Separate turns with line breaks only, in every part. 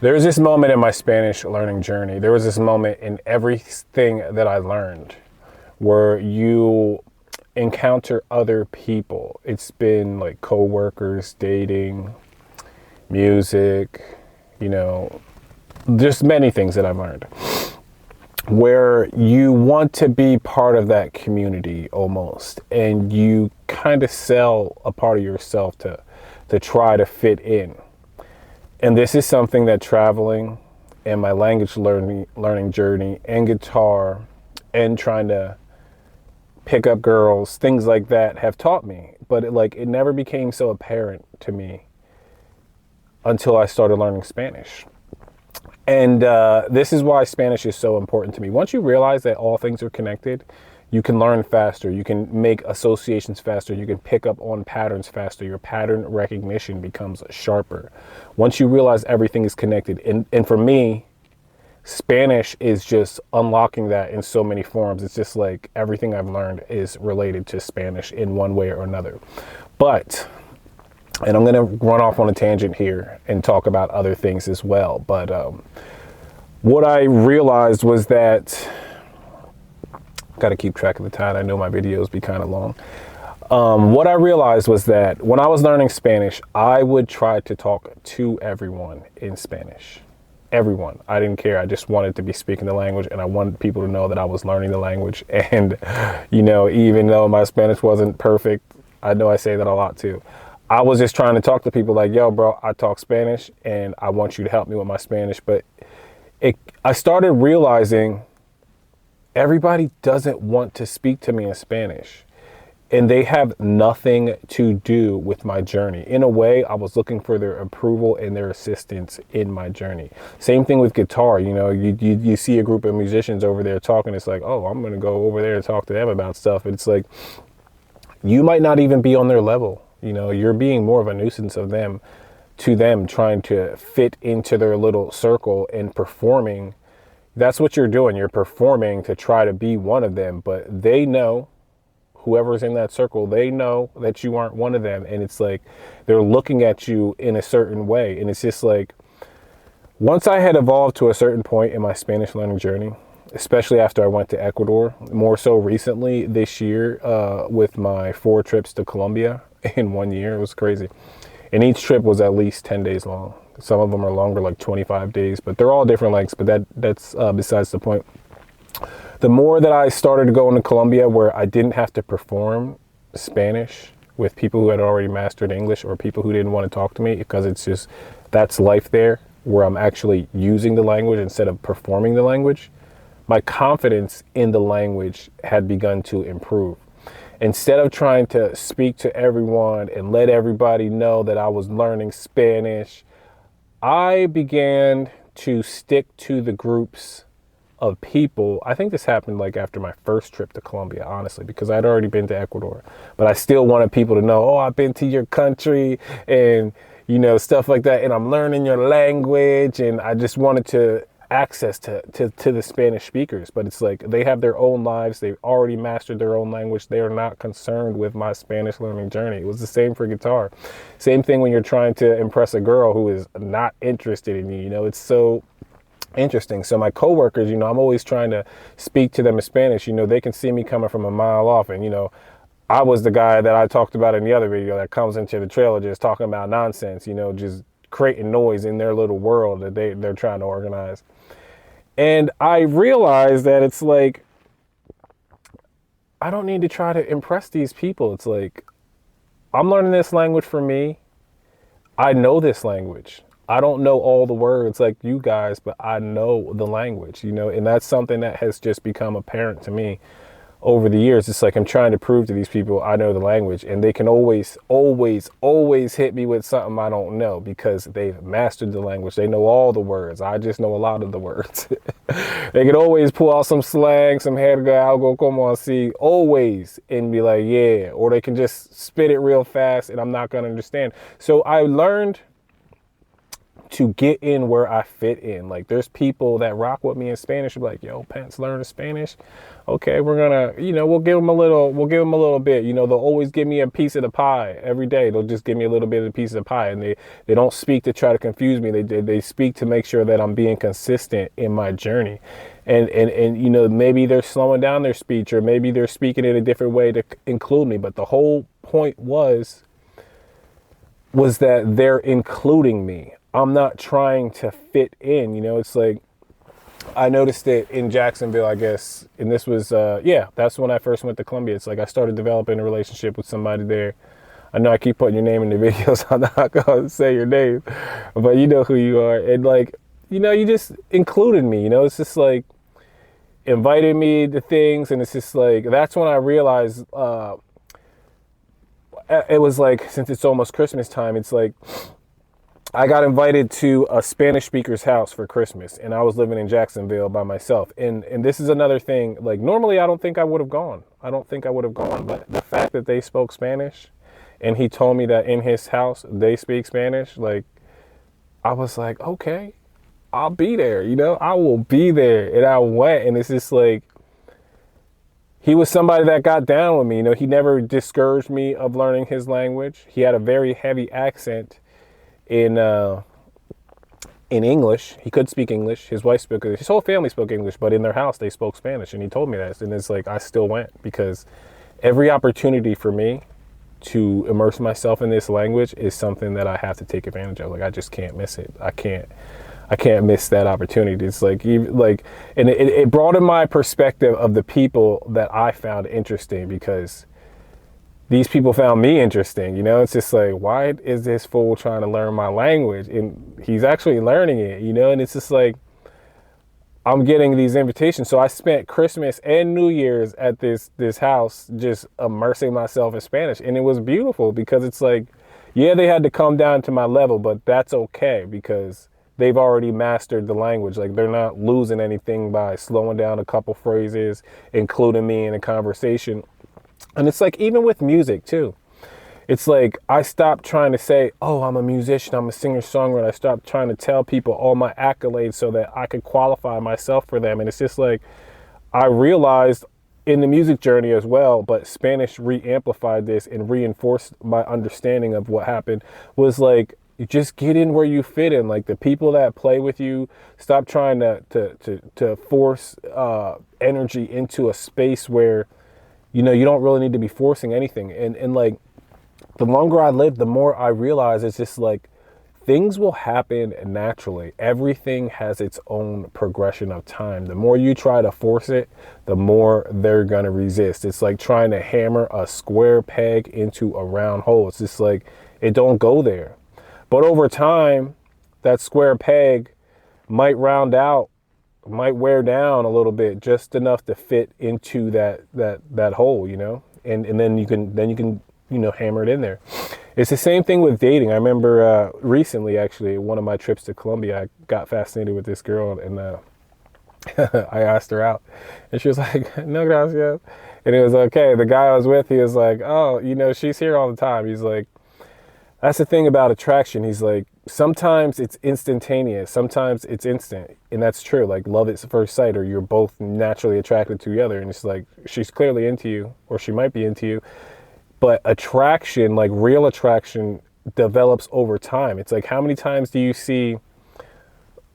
There was this moment in my Spanish learning journey. There was this moment in everything that I learned where you encounter other people. It's been like coworkers, dating, music, you know, just many things that I've learned where you want to be part of that community almost, and you kind of sell a part of yourself to try to fit in. And this is something that traveling and my language learning journey and guitar and trying to pick up girls, things like that have taught me. But it never became so apparent to me until I started learning Spanish. And this is why Spanish is so important to me. Once you realize that all things are connected, you can learn faster. You can make associations faster. You can pick up on patterns faster. Your pattern recognition becomes sharper. Once you realize everything is connected. And for me, Spanish is just unlocking that in so many forms. It's just like everything I've learned is related to Spanish in one way or another. And I'm going to run off on a tangent here and talk about other things as well. But what I realized was that, got to keep track of the time. I know my videos be kind of long. What I realized was that when I was learning Spanish, I would try to talk to everyone in Spanish. Everyone. I didn't care. I just wanted to be speaking the language, and I wanted people to know that I was learning the language. And, you know, even though my Spanish wasn't perfect, I know I say that a lot too. I was just trying to talk to people like, yo, bro, I talk Spanish and I want you to help me with my Spanish. But I started realizing everybody doesn't want to speak to me in Spanish, and they have nothing to do with my journey. In a way, I was looking for their approval and their assistance in my journey. Same thing with guitar. You know, you see a group of musicians over there talking. It's like, oh, I'm going to go over there and talk to them about stuff. It's like, you might not even be on their level. You know, you're being more of a nuisance to them, trying to fit into their little circle and performing. That's what you're doing. You're performing to try to be one of them, but they know, whoever's in that circle, they know that you aren't one of them. And it's like, they're looking at you in a certain way. And it's just like, once I had evolved to a certain point in my Spanish learning journey, especially after I went to Ecuador, more so recently this year, with my 4 trips to Colombia in 1 year. It was crazy. And each trip was at least 10 days long. Some of them are longer, like 25 days, but they're all different lengths. But that's besides the point. The more that I started to go into Colombia, where I didn't have to perform Spanish with people who had already mastered English or people who didn't want to talk to me, because it's just, that's life there, where I'm actually using the language instead of performing the language, my confidence in the language had begun to improve. Instead of trying to speak to everyone and let everybody know that I was learning Spanish, I began to stick to the groups of people. I think this happened like after my first trip to Colombia, honestly, because I'd already been to Ecuador, but I still wanted people to know, oh, I've been to your country and, you know, stuff like that. And I'm learning your language. And I just wanted to access to the Spanish speakers, but it's like, they have their own lives. They've already mastered their own language. They are not concerned with my Spanish learning journey. It was the same for guitar. Same thing when you're trying to impress a girl who is not interested in you. You know, it's so interesting. So my coworkers, you know, I'm always trying to speak to them in Spanish. You know, they can see me coming from a mile off, and, you know, I was the guy that I talked about in the other video that comes into the trailer just talking about nonsense, you know, just creating noise in their little world that they're trying to organize. And I realized that it's like, I don't need to try to impress these people. It's like, I'm learning this language for me. I know this language. I don't know all the words like you guys, but I know the language, you know, and that's something that has just become apparent to me over the years. It's like, I'm trying to prove to these people I know the language, and they can always hit me with something I don't know, because they've mastered the language. They know all the words. I just know a lot of the words. They can always pull out some slang, some jerga, algo como así, always, and be like, yeah, or they can just spit it real fast and I'm not going to understand. So I learned to get in where I fit in. Like there's people that rock with me in Spanish, like, yo, Pence learning Spanish. Okay, we're gonna, we'll give them a little bit. They'll always give me a piece of the pie every day. They'll just give me a little bit of a piece of the pie, and they don't speak to try to confuse me. They speak to make sure that I'm being consistent in my journey. And maybe they're slowing down their speech, or maybe they're speaking in a different way to include me. But the whole point was that they're including me. I'm not trying to fit in. It's like, I noticed it in Jacksonville, I guess. And this was, that's when I first went to Columbia. It's like I started developing a relationship with somebody there. I know I keep putting your name in the videos. I'm not going to say your name, but you know who you are. And like, you just included me, it's just like invited me to things. And it's just like, that's when I realized, it was like, since it's almost Christmas time, it's like, I got invited to a Spanish speaker's house for Christmas, and I was living in Jacksonville by myself. And this is another thing, like normally I don't think I would have gone. But the fact that they spoke Spanish and he told me that in his house they speak Spanish, like I was like, okay, I'll be there, I will be there. And I went, and it's just like, he was somebody that got down with me. He never discouraged me of learning his language. He had a very heavy accent in English. He could speak English. His wife spoke English. His whole family spoke English, but in their house they spoke Spanish, and he told me that. And it's like, I still went, because every opportunity for me to immerse myself in this language is something that I have to take advantage of. Like I just can't miss it. I can't miss that opportunity. It's like, and it broadened my perspective of the people that I found interesting, because these people found me interesting. It's just like, why is this fool trying to learn my language? And he's actually learning it, and it's just like, I'm getting these invitations. So I spent Christmas and New Year's at this house, just immersing myself in Spanish. And it was beautiful, because it's like, yeah, they had to come down to my level, but that's okay, because they've already mastered the language. Like they're not losing anything by slowing down a couple phrases, including me in a conversation. And it's like, even with music too, it's like, I stopped trying to say, oh, I'm a musician, I'm a singer-songwriter. I stopped trying to tell people all my accolades so that I could qualify myself for them. And it's just like, I realized in the music journey as well, but Spanish re-amplified this and reinforced my understanding of what happened, was like, you just get in where you fit in. Like the people that play with you, stop trying to force energy into a space where, you don't really need to be forcing anything. And like, the longer I live, the more I realize it's just like, things will happen naturally. Everything has its own progression of time. The more you try to force it, the more they're going to resist. It's like trying to hammer a square peg into a round hole. It's just like, it don't go there. But over time, that square peg might round out, might wear down a little bit, just enough to fit into that hole, and then you can hammer it in there. It's the same thing with dating. I remember recently, actually, one of my trips to Colombia, I got fascinated with this girl, and I asked her out, and she was like, no gracias. And it was okay. The guy I was with, he was like, oh, she's here all the time. He's like, that's the thing about attraction. He's like, sometimes it's instantaneous, sometimes it's instant. And that's true. Like love at first sight, or you're both naturally attracted to each other. And it's like, she's clearly into you, or she might be into you. But attraction, like real attraction, develops over time. It's like, how many times do you see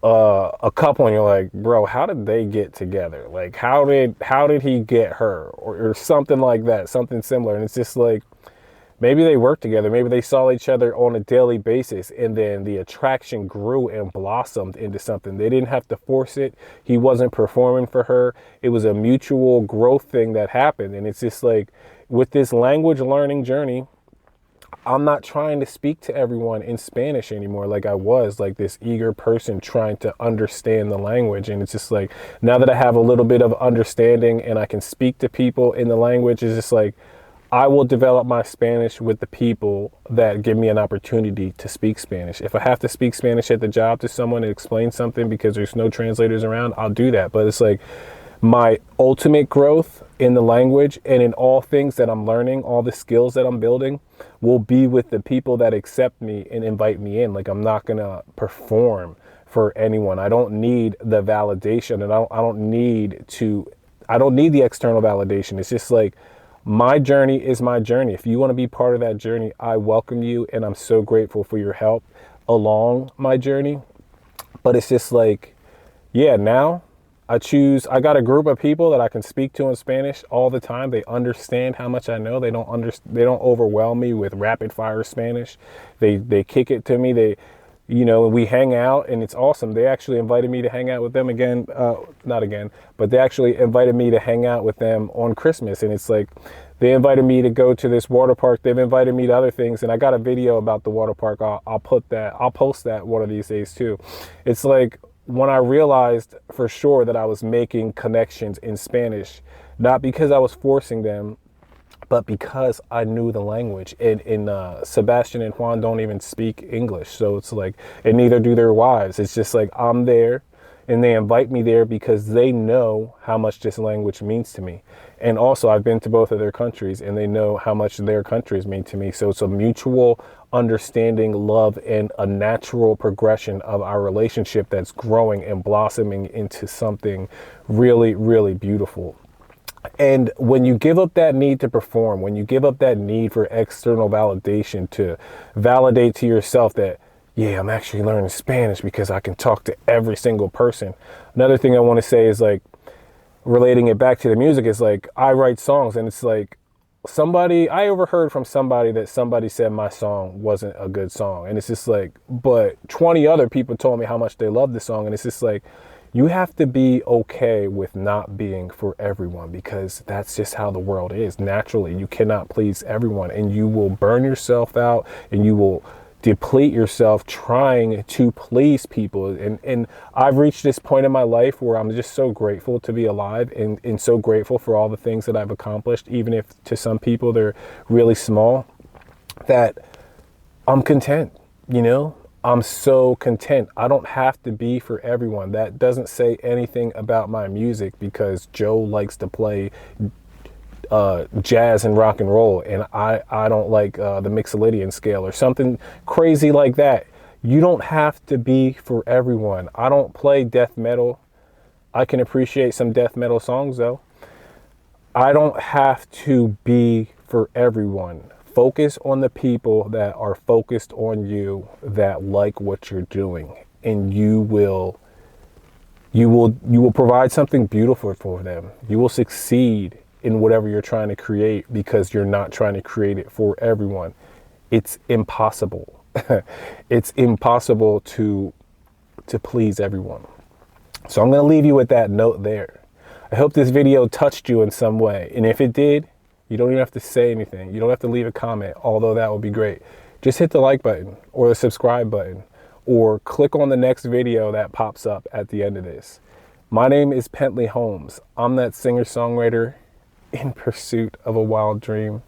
a couple and you're like, bro, how did they get together? Like, how did he get her? Or something like that, something similar. And it's just like, maybe they worked together. Maybe they saw each other on a daily basis, and then the attraction grew and blossomed into something. They didn't have to force it. He wasn't performing for her. It was a mutual growth thing that happened. And it's just like, with this language learning journey, I'm not trying to speak to everyone in Spanish anymore like I was, like this eager person trying to understand the language. And it's just like, now that I have a little bit of understanding and I can speak to people in the language, it's just like, I will develop my Spanish with the people that give me an opportunity to speak Spanish. If I have to speak Spanish at the job to someone and explain something because there's no translators around, I'll do that. But it's like, my ultimate growth in the language and in all things that I'm learning, all the skills that I'm building, will be with the people that accept me and invite me in. Like, I'm not going to perform for anyone. I don't need the validation, and I don't need the external validation. It's just like, my journey is my journey. If you want to be part of that journey, I welcome you, and I'm so grateful for your help along my journey. But it's just like, yeah, now I got a group of people that I can speak to in Spanish all the time. They understand how much I know. They don't overwhelm me with rapid fire Spanish. They kick it to me. We hang out, and it's awesome. They actually invited me to hang out with them again. Not again, but they actually invited me to hang out with them on Christmas. And it's like, they invited me to go to this water park. They've invited me to other things. And I got a video about the water park. I'll post that one of these days too. It's like, when I realized for sure that I was making connections in Spanish, not because I was forcing them, but because I knew the language. And Sebastian and Juan don't even speak English. So it's like, and neither do their wives. It's just like, I'm there, and they invite me there because they know how much this language means to me. And also, I've been to both of their countries, and they know how much their countries mean to me. So it's a mutual understanding, love, and a natural progression of our relationship that's growing and blossoming into something really, really beautiful. And when you give up that need to perform, when you give up that need for external validation to validate to yourself that, yeah, I'm actually learning Spanish because I can talk to every single person. Another thing I want to say is, like, relating it back to the music, is like, I write songs, and it's like, I overheard from somebody that somebody said my song wasn't a good song. And it's just like, but 20 other people told me how much they love the song. And it's just like, you have to be okay with not being for everyone, because that's just how the world is. Naturally, you cannot please everyone, and you will burn yourself out, and you will deplete yourself trying to please people. And I've reached this point in my life where I'm just so grateful to be alive, and so grateful for all the things that I've accomplished, even if to some people they're really small, that I'm content, I'm so content. I don't have to be for everyone. That doesn't say anything about my music, because Joe likes to play jazz and rock and roll, and I don't like the Mixolydian scale or something crazy like that. You don't have to be for everyone. I don't play death metal. I can appreciate some death metal songs though. I don't have to be for everyone. Focus on the people that are focused on you, that like what you're doing, and you will provide something beautiful for them. You will succeed in whatever you're trying to create, because you're not trying to create it for everyone. It's impossible. It's impossible to please everyone. So I'm going to leave you with that note there. I hope this video touched you in some way. And if it did, you don't even have to say anything. You don't have to leave a comment, although that would be great. Just hit the like button or the subscribe button, or click on the next video that pops up at the end of this. My name is Pentley Holmes. I'm that singer-songwriter in pursuit of a wild dream.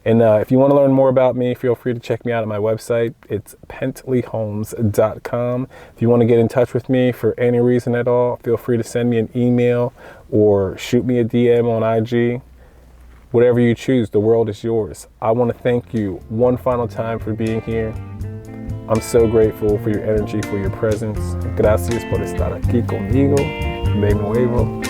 And if you want to learn more about me, feel free to check me out at my website. It's pentleyholmes.com. If you want to get in touch with me for any reason at all, feel free to send me an email or shoot me a DM on IG. Whatever you choose, the world is yours. I want to thank you one final time for being here. I'm so grateful for your energy, for your presence. Gracias por estar aquí conmigo de nuevo.